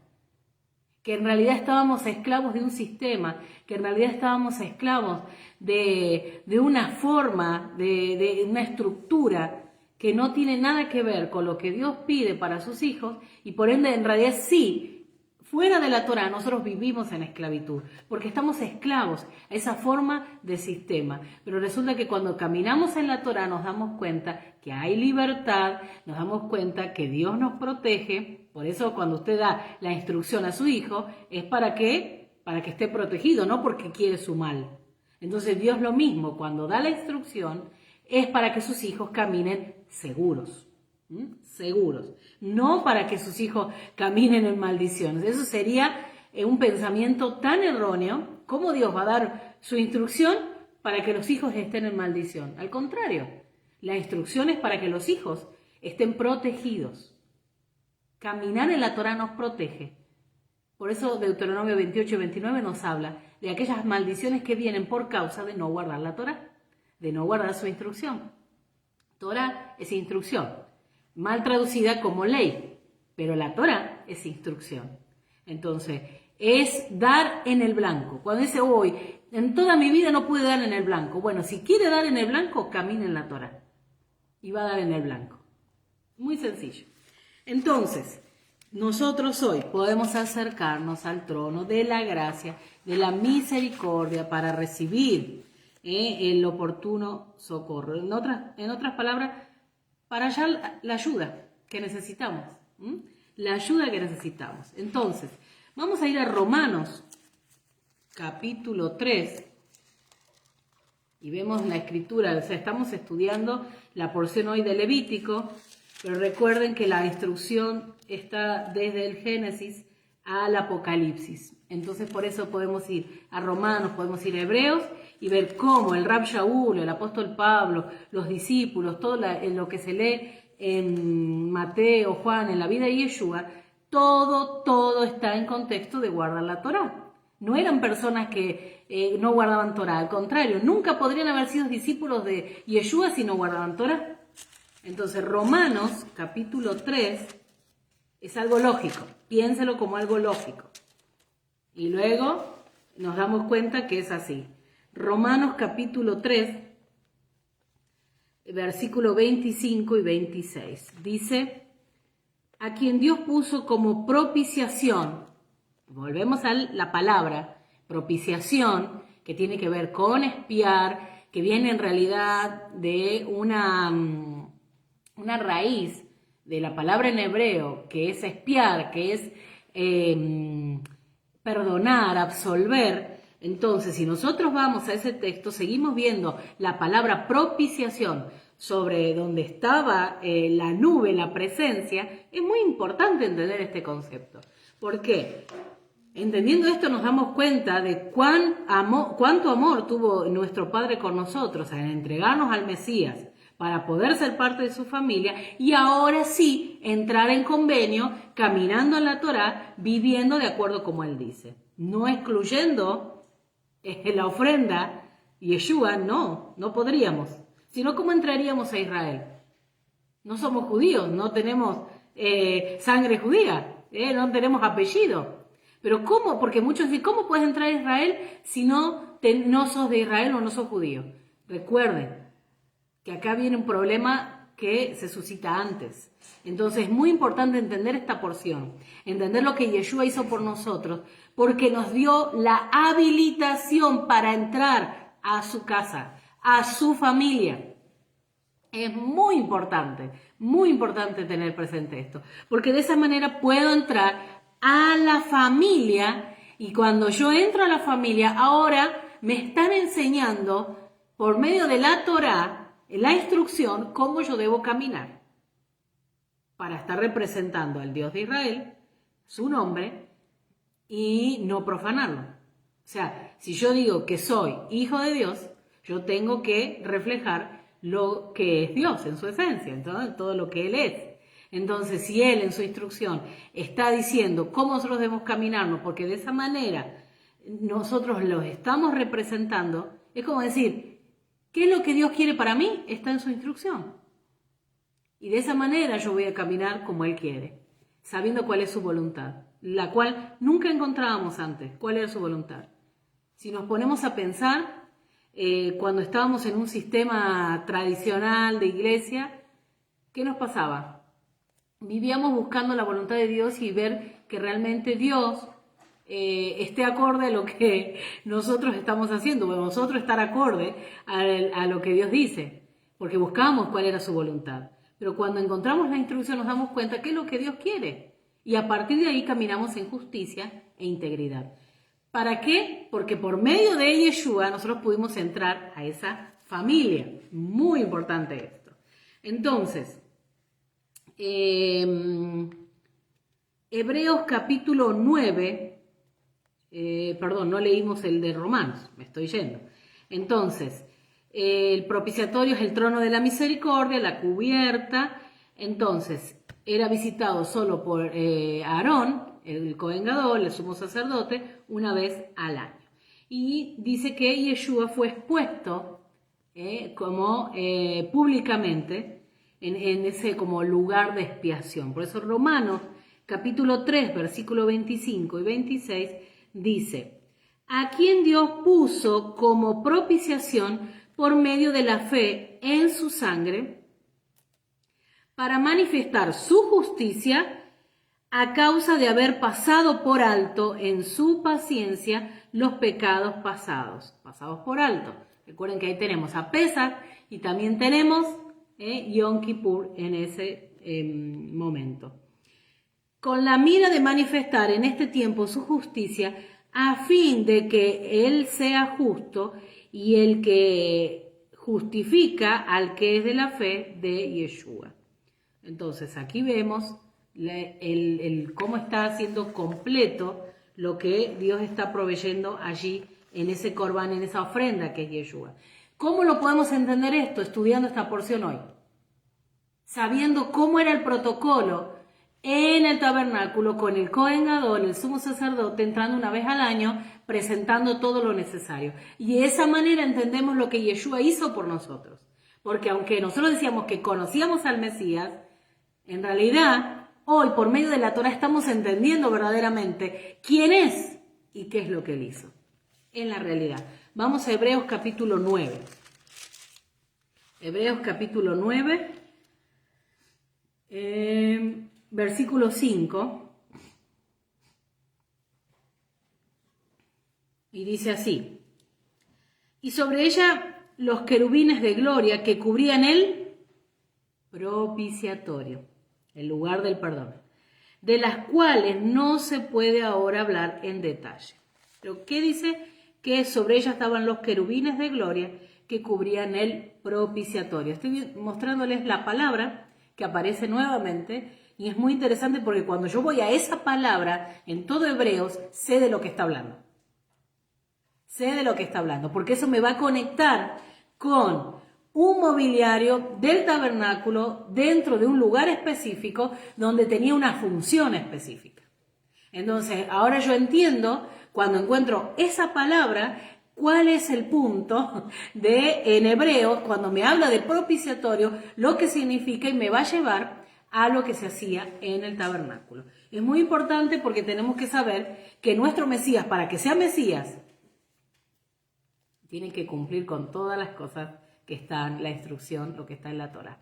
Que en realidad estábamos esclavos de un sistema, que en realidad estábamos esclavos de una forma, de una estructura que no tiene nada que ver con lo que Dios pide para sus hijos y por ende en realidad sí, fuera de la Torá nosotros vivimos en esclavitud porque estamos esclavos a esa forma de sistema. Pero resulta que cuando caminamos en la Torá nos damos cuenta que hay libertad, nos damos cuenta que Dios nos protege. Por eso cuando usted da la instrucción a su hijo es para que esté protegido, no porque quiere su mal. Entonces Dios lo mismo, cuando da la instrucción es para que sus hijos caminen seguros. Seguros, no para que sus hijos caminen en maldiciones. Eso sería un pensamiento tan erróneo. ¿Cómo Dios va a dar su instrucción para que los hijos estén en maldición? Al contrario, la instrucción es para que los hijos estén protegidos. Caminar en la Torá nos protege. Por eso Deuteronomio 28 y 29 nos habla de aquellas maldiciones que vienen por causa de no guardar la Torá, de no guardar su instrucción. Torá es instrucción, mal traducida como ley, pero la Torá es instrucción. Entonces, es dar en el blanco. Cuando dice, hoy, en toda mi vida no pude dar en el blanco. Bueno, si quiere dar en el blanco, camine en la Torá. Y va a dar en el blanco. Muy sencillo. Entonces, nosotros hoy podemos acercarnos al trono de la gracia, de la misericordia, para recibir el oportuno socorro. En otras palabras, para hallar la ayuda que necesitamos. La ayuda que necesitamos. Entonces, vamos a ir a Romanos, capítulo 3, y vemos la escritura. O sea, estamos estudiando la porción hoy de Levítico, pero recuerden que la instrucción está desde el Génesis al Apocalipsis. Entonces, por eso podemos ir a Romanos, podemos ir a Hebreos y ver cómo el Rab Shaul, el apóstol Pablo, los discípulos, todo lo que se lee en Mateo, Juan, en la vida de Yeshua, todo está en contexto de guardar la Torá. No eran personas que no guardaban Torá, al contrario, nunca podrían haber sido discípulos de Yeshua si no guardaban Torá. Entonces, Romanos, capítulo 3, es algo lógico, piénselo como algo lógico. Y luego nos damos cuenta que es así. Romanos capítulo 3, versículo 25 y 26. Dice, a quien Dios puso como propiciación, volvemos a la palabra, propiciación, que tiene que ver con expiar, que viene en realidad de una raíz de la palabra en hebreo, que es expiar, que es perdonar, absolver. Entonces, si nosotros vamos a ese texto, seguimos viendo la palabra propiciación sobre donde estaba la nube, la presencia. Es muy importante entender este concepto. ¿Por qué? Entendiendo esto nos damos cuenta de cuánto amor tuvo nuestro Padre con nosotros al entregarnos al Mesías para poder ser parte de su familia y ahora sí entrar en convenio, caminando en la Torá, viviendo de acuerdo como Él dice. No excluyendo la ofrenda, Yeshua, no podríamos. Sino, ¿cómo entraríamos a Israel? No somos judíos, no tenemos sangre judía, no tenemos apellido. Pero ¿cómo? Porque muchos dicen, ¿cómo puedes entrar a Israel si no sos de Israel o no sos judío? Recuerden que acá viene un problema que se suscita antes. Entonces es muy importante entender esta porción, entender lo que Yeshua hizo por nosotros, porque nos dio la habilitación para entrar a su casa, a su familia. Es muy importante tener presente esto, porque de esa manera puedo entrar a la familia y cuando yo entro a la familia, ahora me están enseñando por medio de la Torá, la instrucción, cómo yo debo caminar para estar representando al Dios de Israel, su nombre, y no profanarlo. O sea, si yo digo que soy hijo de Dios, yo tengo que reflejar lo que es Dios en su esencia, entonces, todo lo que Él es. Entonces, si Él en su instrucción está diciendo cómo nosotros debemos caminarnos, porque de esa manera nosotros los estamos representando, es como decir, ¿qué es lo que Dios quiere para mí? Está en su instrucción. Y de esa manera yo voy a caminar como Él quiere, sabiendo cuál es su voluntad, la cual nunca encontrábamos antes. ¿Cuál era su voluntad? Si nos ponemos a pensar, cuando estábamos en un sistema tradicional de iglesia, ¿qué nos pasaba? Vivíamos buscando la voluntad de Dios y ver que realmente Dios esté acorde a lo que nosotros estamos haciendo, o nosotros estar acorde a lo que Dios dice, porque buscábamos cuál era su voluntad. Pero cuando encontramos la instrucción nos damos cuenta que es lo que Dios quiere. Y a partir de ahí caminamos en justicia e integridad. ¿Para qué? Porque por medio de Yeshua nosotros pudimos entrar a esa familia. Muy importante esto. Entonces, Hebreos capítulo 9, perdón, no leímos el de Romanos, me estoy yendo. Entonces, el propiciatorio es el trono de la misericordia, la cubierta. Entonces, era visitado solo por Aarón, el Cohen Gadol, el sumo sacerdote, una vez al año. Y dice que Yeshua fue expuesto públicamente en ese como lugar de expiación. Por eso Romanos capítulo 3, versículo 25 y 26 dice: a quien Dios puso como propiciación por medio de la fe en su sangre, para manifestar su justicia a causa de haber pasado por alto en su paciencia los pecados pasados por alto. Recuerden que ahí tenemos a Pesach y también tenemos Yom Kippur en ese momento. Con la mira de manifestar en este tiempo su justicia, a fin de que Él sea justo y el que justifica al que es de la fe de Yeshua. Entonces aquí vemos cómo está siendo completo lo que Dios está proveyendo allí en ese corbán, en esa ofrenda que es Yeshua. ¿Cómo lo podemos entender esto? Estudiando esta porción hoy. Sabiendo cómo era el protocolo en el tabernáculo con el Cohen Gadol, el sumo sacerdote, entrando una vez al año, presentando todo lo necesario. Y de esa manera entendemos lo que Yeshua hizo por nosotros. Porque aunque nosotros decíamos que conocíamos al Mesías, en realidad, hoy, por medio de la Torah, estamos entendiendo verdaderamente quién es y qué es lo que Él hizo. En la realidad. Vamos a Hebreos capítulo 9. Hebreos capítulo 9, versículo 5. Y dice así: y sobre ella los querubines de gloria que cubrían el propiciatorio, el lugar del perdón, de las cuales no se puede ahora hablar en detalle. Pero ¿qué dice? Que sobre ella estaban los querubines de gloria que cubrían el propiciatorio. Estoy mostrándoles la palabra que aparece nuevamente y es muy interesante porque cuando yo voy a esa palabra en todo Hebreos, sé de lo que está hablando. Sé de lo que está hablando, porque eso me va a conectar con un mobiliario del tabernáculo dentro de un lugar específico donde tenía una función específica. Entonces, ahora yo entiendo, cuando encuentro esa palabra, cuál es el punto en hebreo, cuando me habla de propiciatorio, lo que significa y me va a llevar a lo que se hacía en el tabernáculo. Es muy importante porque tenemos que saber que nuestro Mesías, para que sea Mesías, tiene que cumplir con todas las cosas que están en la instrucción, lo que está en la Torah.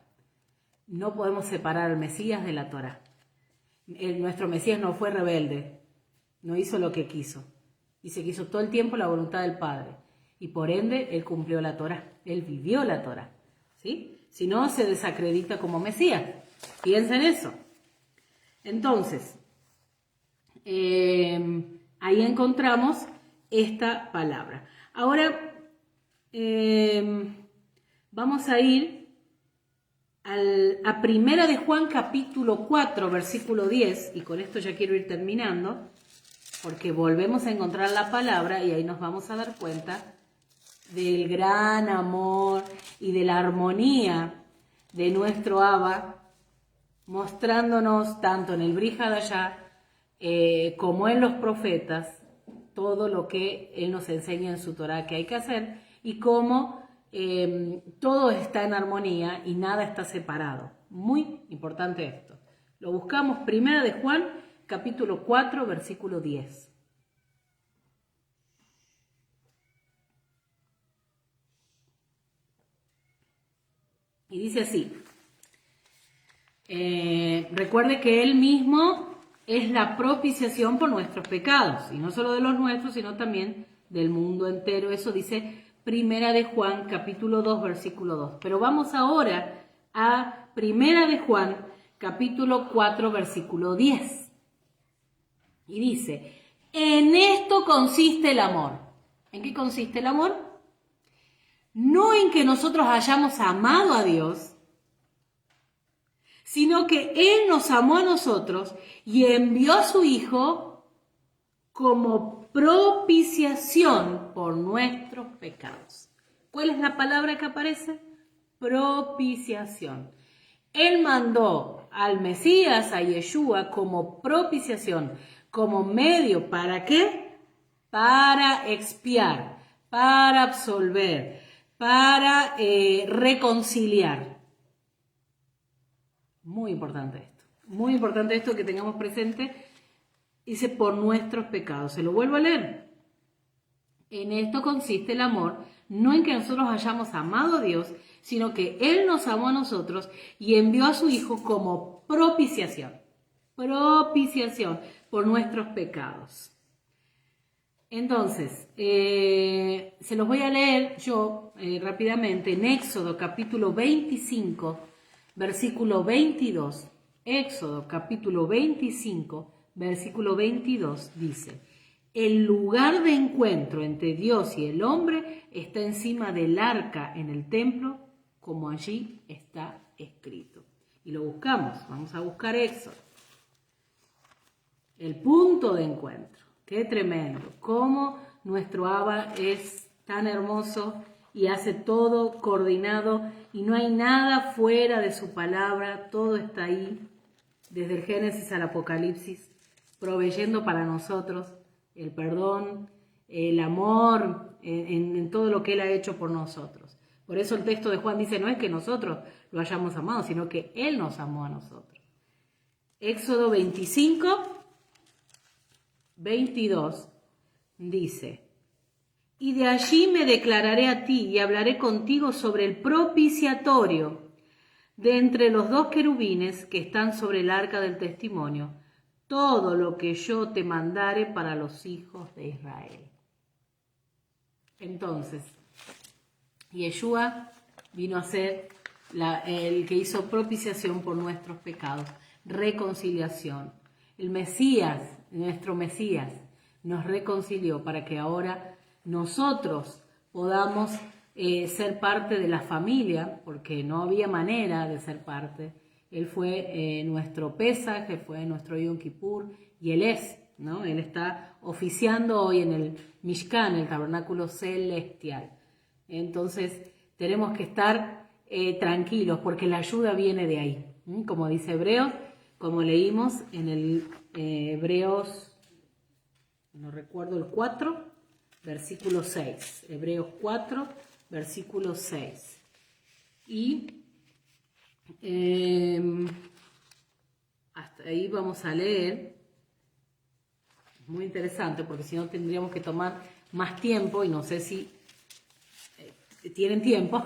No podemos separar al Mesías de la Torah. Nuestro Mesías no fue rebelde, no hizo lo que quiso. Y se quiso todo el tiempo la voluntad del Padre. Y por ende, Él cumplió la Torah. Él vivió la Torah. ¿Sí? Si no, se desacredita como Mesías. Piensa en eso. Entonces, ahí encontramos esta palabra. Ahora, vamos a ir a Primera de Juan capítulo 4, versículo 10, y con esto ya quiero ir terminando, porque volvemos a encontrar la palabra y ahí nos vamos a dar cuenta del gran amor y de la armonía de nuestro Abba, mostrándonos tanto en el Brit Hadashah como en los profetas todo lo que Él nos enseña en su Torah que hay que hacer y cómo todo está en armonía y nada está separado. Muy importante esto. Lo buscamos Primera de Juan, capítulo 4, versículo 10. Y dice así: Recuerde que Él mismo es la propiciación por nuestros pecados, y no solo de los nuestros, sino también del mundo entero. Eso dice Primera de Juan, capítulo 2, versículo 2. Pero vamos ahora a Primera de Juan, capítulo 4, versículo 10. Y dice, en esto consiste el amor. ¿En qué consiste el amor? No en que nosotros hayamos amado a Dios, sino que Él nos amó a nosotros y envió a su Hijo como propiciación por nuestros pecados. ¿Cuál es la palabra que aparece? Propiciación. Él mandó al Mesías, a Yeshua, como propiciación, como medio, ¿para qué? Para expiar, para absolver, para reconciliar. Muy importante esto que tengamos presente. Dice, por nuestros pecados. Se lo vuelvo a leer. En esto consiste el amor, no en que nosotros hayamos amado a Dios, sino que Él nos amó a nosotros y envió a su Hijo como propiciación. Propiciación por nuestros pecados. Entonces, se los voy a leer yo rápidamente en Éxodo capítulo 25, versículo 22. Éxodo capítulo 25, versículo 22 dice, el lugar de encuentro entre Dios y el hombre está encima del arca en el templo, como allí está escrito. Y lo buscamos, vamos a buscar Éxodo. El punto de encuentro. Qué tremendo, cómo nuestro Abba es tan hermoso y hace todo coordinado y no hay nada fuera de su palabra, todo está ahí, desde el Génesis al Apocalipsis, proveyendo para nosotros el perdón, el amor, en todo lo que Él ha hecho por nosotros. Por eso el texto de Juan dice, no es que nosotros lo hayamos amado, sino que Él nos amó a nosotros. Éxodo 25, 22 dice, y de allí me declararé a ti y hablaré contigo sobre el propiciatorio de entre los dos querubines que están sobre el arca del testimonio, todo lo que yo te mandare para los hijos de Israel. Entonces, Yeshua vino a ser el que hizo propiciación por nuestros pecados, reconciliación. El Mesías, nuestro Mesías, nos reconcilió para que ahora nosotros podamos ser parte de la familia, porque no había manera de ser parte. Él fue nuestro Pesaje, fue nuestro Yom Kippur, y Él es, ¿no? Él está oficiando hoy en el Mishkan, el tabernáculo celestial. Entonces, tenemos que estar tranquilos, porque la ayuda viene de ahí. Como dice Hebreos, como leímos en el Hebreos, no recuerdo el 4, versículo 6. Hebreos 4, versículo 6. Y hasta ahí vamos a leer. Muy interesante, porque si no tendríamos que tomar más tiempo, y no sé si tienen tiempo,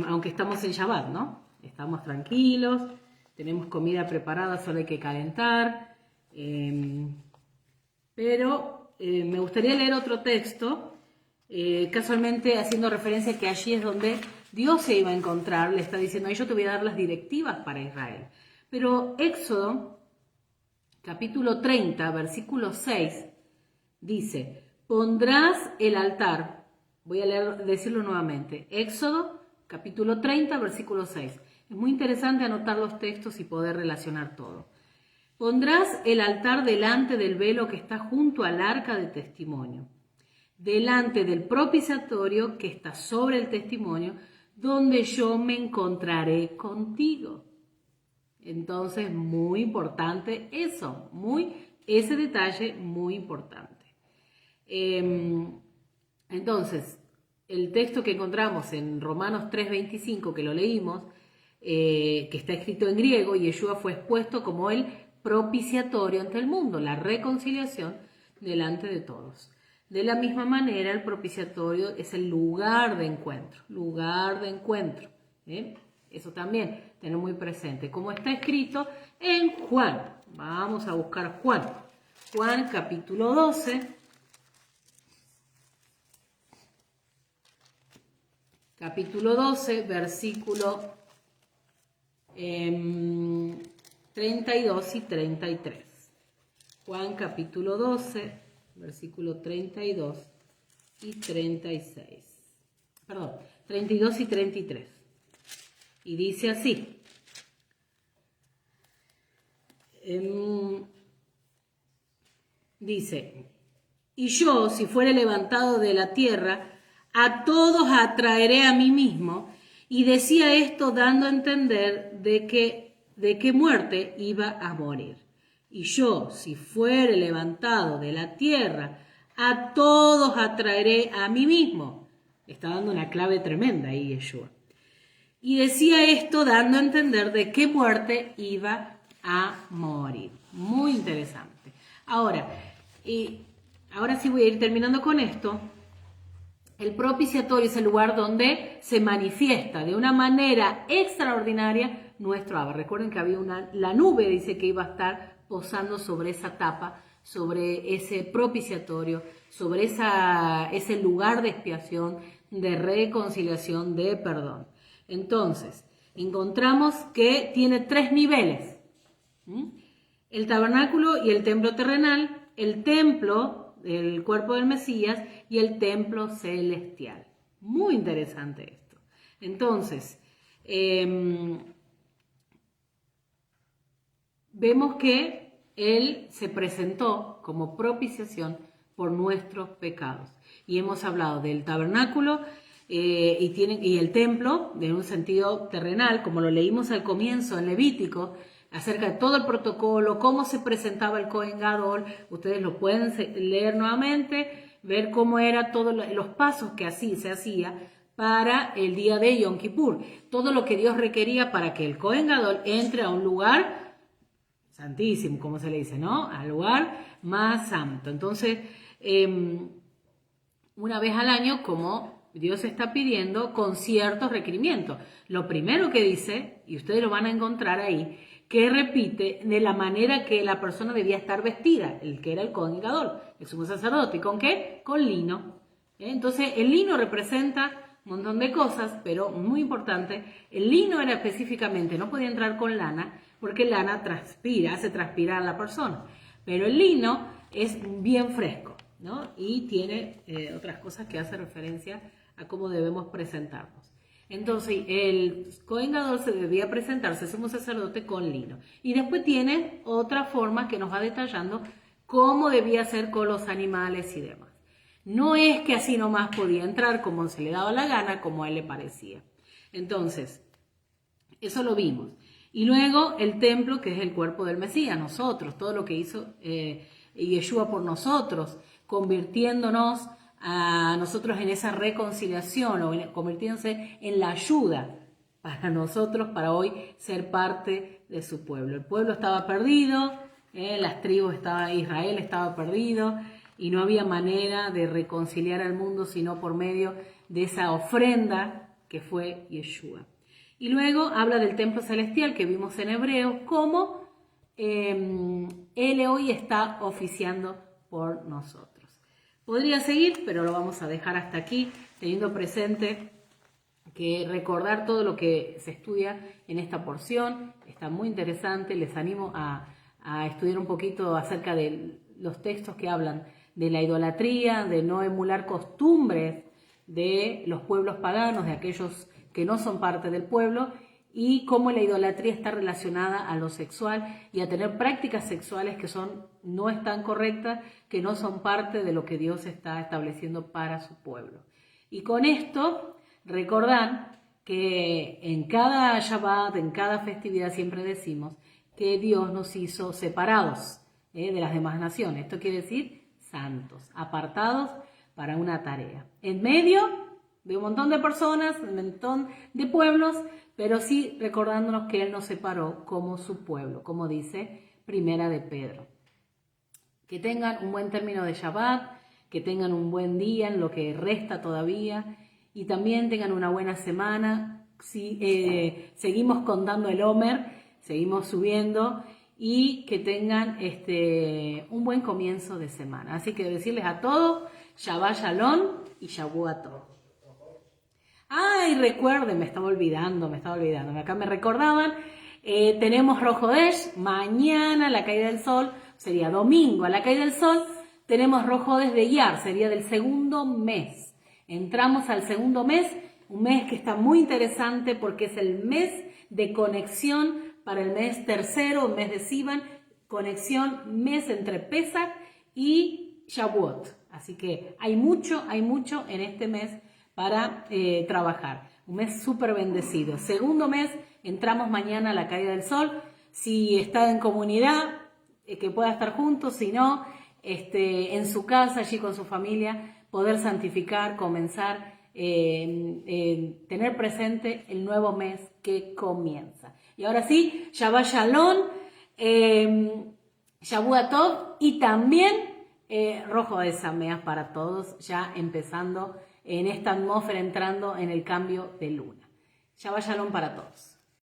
aunque estamos en Shabbat, ¿no? Estamos tranquilos, tenemos comida preparada, solo hay que calentar. Pero me gustaría leer otro texto, casualmente haciendo referencia que allí es donde Dios se iba a encontrar, le está diciendo, yo te voy a dar las directivas para Israel. Pero Éxodo, capítulo 30, versículo 6, dice, pondrás el altar, voy a decirlo nuevamente, Éxodo, capítulo 30, versículo 6. Es muy interesante anotar los textos y poder relacionar todo. Pondrás el altar delante del velo que está junto al arca de testimonio, delante del propiciatorio que está sobre el testimonio, donde yo me encontraré contigo. Entonces, muy importante eso, ese detalle muy importante. Entonces, el texto que encontramos en Romanos 3:25, que lo leímos, que está escrito en griego, y Yeshua fue expuesto como el propiciatorio ante el mundo, la reconciliación delante de todos. De la misma manera, el propiciatorio es el lugar de encuentro, Eso también tener muy presente. Como está escrito en Juan. Vamos a buscar Juan. Juan capítulo 12. Capítulo 12, versículo 32 y 33. Juan capítulo 12, versículo 32 y 36. Perdón, 32 y 33. Y dice así. Dice, y yo, si fuere levantado de la tierra, a todos atraeré a mí mismo. Y decía esto dando a entender de qué muerte iba a morir. Y yo, si fuere levantado de la tierra, a todos atraeré a mí mismo. Está dando una clave tremenda ahí Yeshua. Y decía esto dando a entender de qué muerte iba a morir. Muy interesante. Ahora sí voy a ir terminando con esto. El propiciatorio es el lugar donde se manifiesta de una manera extraordinaria nuestro Abba. Recuerden que había la nube, dice que iba a estar posando sobre esa tapa, sobre ese propiciatorio, sobre ese lugar de expiación, de reconciliación, de perdón. Entonces, encontramos que tiene 3 niveles. El tabernáculo y el templo terrenal, el templo, el cuerpo del Mesías y el templo celestial. Muy interesante esto. Entonces, vemos que Él se presentó como propiciación por nuestros pecados. Y hemos hablado del tabernáculo y el templo, en un sentido terrenal, como lo leímos al comienzo en Levítico, acerca de todo el protocolo, cómo se presentaba el Cohen Gadol. Ustedes lo pueden leer nuevamente, ver cómo eran todos los pasos que así se hacía para el día de Yom Kippur. Todo lo que Dios requería para que el Cohen Gadol entre a un lugar santísimo, como se le dice, ¿no? Al lugar más santo. Entonces, una vez al año, como Dios está pidiendo, con ciertos requerimientos. Lo primero que dice, y ustedes lo van a encontrar ahí, que repite de la manera que la persona debía estar vestida, el que era el Cohen Gadol, el sumo sacerdote. ¿Con qué? Con lino. Entonces, el lino representa un montón de cosas, pero muy importante, el lino era específicamente, no podía entrar con lana, porque lana transpira, hace transpirar a la persona. Pero el lino es bien fresco, ¿no? Y tiene otras cosas que hacen referencia a cómo debemos presentarnos. Entonces, el Cohen Gadol se debía presentarse, sumo sacerdote, con lino. Y después tiene otra forma que nos va detallando cómo debía ser con los animales y demás. No es que así nomás podía entrar como se le daba la gana, como a él le parecía. Entonces, eso lo vimos. Y luego el templo, que es el cuerpo del Mesías, nosotros, todo lo que hizo Yeshua por nosotros, convirtiéndonos a nosotros en esa reconciliación o convirtiéndose en la ayuda para nosotros, para hoy ser parte de su pueblo. El pueblo estaba perdido, las tribus Israel estaba perdido y no había manera de reconciliar al mundo sino por medio de esa ofrenda que fue Yeshua. Y luego habla del templo celestial que vimos en Hebreos, cómo Él hoy está oficiando por nosotros. Podría seguir, pero lo vamos a dejar hasta aquí, teniendo presente que recordar todo lo que se estudia en esta porción. Está muy interesante, les animo a estudiar un poquito acerca de los textos que hablan de la idolatría, de no emular costumbres de los pueblos paganos, de aquellos que no son parte del pueblo, y cómo la idolatría está relacionada a lo sexual y a tener prácticas sexuales que no están correctas, que no son parte de lo que Dios está estableciendo para su pueblo. Y con esto, recordad que en cada Shabbat, en cada festividad siempre decimos que Dios nos hizo separados de las demás naciones. Esto quiere decir santos, apartados para una tarea. En medio de un montón de personas, un montón de pueblos, pero sí recordándonos que Él nos separó como su pueblo, como dice Primera de Pedro. Que tengan un buen término de Shabbat, que tengan un buen día en lo que resta todavía y también tengan una buena semana seguimos contando el Omer, seguimos subiendo y que tengan un buen comienzo de semana. Así que decirles a todos, Shabbat Shalom y Shavua Tov. Ay, recuerden, me estaba olvidando, acá me recordaban, tenemos Rosh Hodesh, mañana la caída del sol, sería domingo a la caída del sol, tenemos Rosh Hodesh de Iyar, sería del segundo mes. Entramos al segundo mes, un mes que está muy interesante porque es el mes de conexión para el mes tercero, el mes de Sivan, conexión, mes entre Pesach y Shavuot. Así que hay mucho en este mes para trabajar. Un mes súper bendecido. Segundo mes, entramos mañana a la caída del sol. Si está en comunidad, que pueda estar juntos, si no, en su casa, allí con su familia, poder santificar, comenzar, tener presente el nuevo mes que comienza. Y ahora sí, Shabbat Shalom, Shavua Tov y también Rojo de Sameas para todos, ya empezando en esta atmósfera, entrando en el cambio de luna. Shabbat Shalom para todos.